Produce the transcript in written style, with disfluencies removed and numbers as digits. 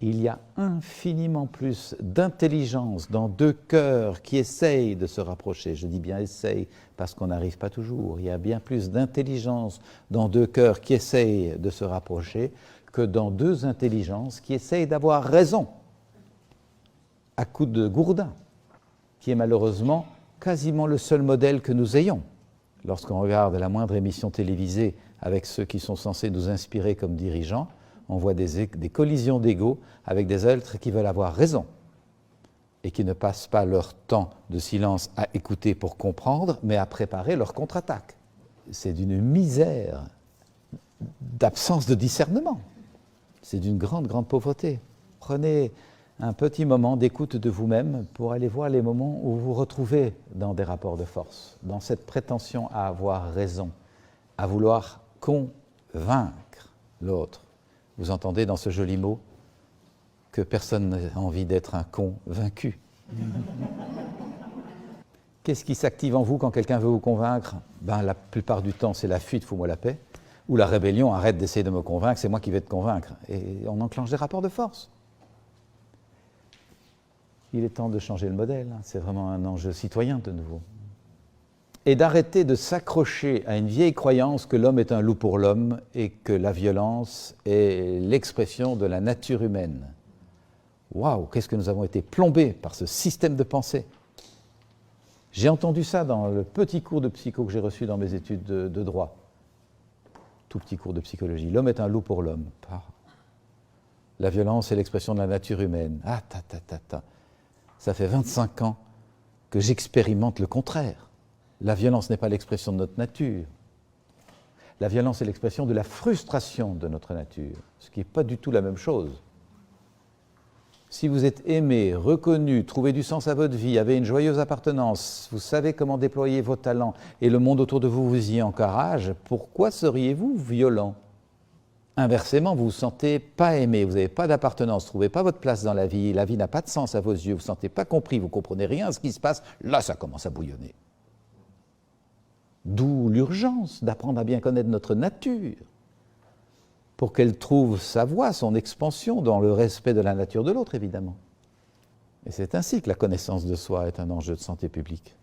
il y a infiniment plus d'intelligence dans deux cœurs qui essayent de se rapprocher. Je dis bien essayent parce qu'on n'arrive pas toujours. Il y a bien plus d'intelligence dans deux cœurs qui essayent de se rapprocher que dans deux intelligences qui essayent d'avoir raison à coup de gourdin, qui est malheureusement quasiment le seul modèle que nous ayons. Lorsqu'on regarde la moindre émission télévisée avec ceux qui sont censés nous inspirer comme dirigeants, on voit des collisions d'ego avec des êtres qui veulent avoir raison et qui ne passent pas leur temps de silence à écouter pour comprendre, mais à préparer leur contre-attaque. C'est d'une misère d'absence de discernement. C'est d'une grande, grande pauvreté. Prenez un petit moment d'écoute de vous-même pour aller voir les moments où vous vous retrouvez dans des rapports de force, dans cette prétention à avoir raison, à vouloir convaincre l'autre. Vous entendez dans ce joli mot que personne n'a envie d'être un con vaincu. Qu'est-ce qui s'active en vous quand quelqu'un veut vous convaincre? La plupart du temps, c'est la fuite, fous-moi la paix, ou la rébellion, arrête d'essayer de me convaincre, c'est moi qui vais te convaincre. Et on enclenche des rapports de force. Il est temps de changer le modèle, c'est vraiment un enjeu citoyen de nouveau. Et d'arrêter de s'accrocher à une vieille croyance que l'homme est un loup pour l'homme et que la violence est l'expression de la nature humaine. Waouh, qu'est-ce que nous avons été plombés par ce système de pensée. J'ai entendu ça dans le petit cours de psycho que j'ai reçu dans mes études de droit. Tout petit cours de psychologie. L'homme est un loup pour l'homme. La violence est l'expression de la nature humaine. Ça fait 25 ans que j'expérimente le contraire. La violence n'est pas l'expression de notre nature. La violence est l'expression de la frustration de notre nature, ce qui n'est pas du tout la même chose. Si vous êtes aimé, reconnu, trouvez du sens à votre vie, avez une joyeuse appartenance, vous savez comment déployer vos talents et le monde autour de vous vous y encourage, pourquoi seriez-vous violent? Inversement, vous ne vous sentez pas aimé, vous n'avez pas d'appartenance, vous ne trouvez pas votre place dans la vie n'a pas de sens à vos yeux, vous ne vous sentez pas compris, vous ne comprenez rien à ce qui se passe, là ça commence à bouillonner. D'où l'urgence d'apprendre à bien connaître notre nature pour qu'elle trouve sa voie, son expansion dans le respect de la nature de l'autre, évidemment. Et c'est ainsi que la connaissance de soi est un enjeu de santé publique.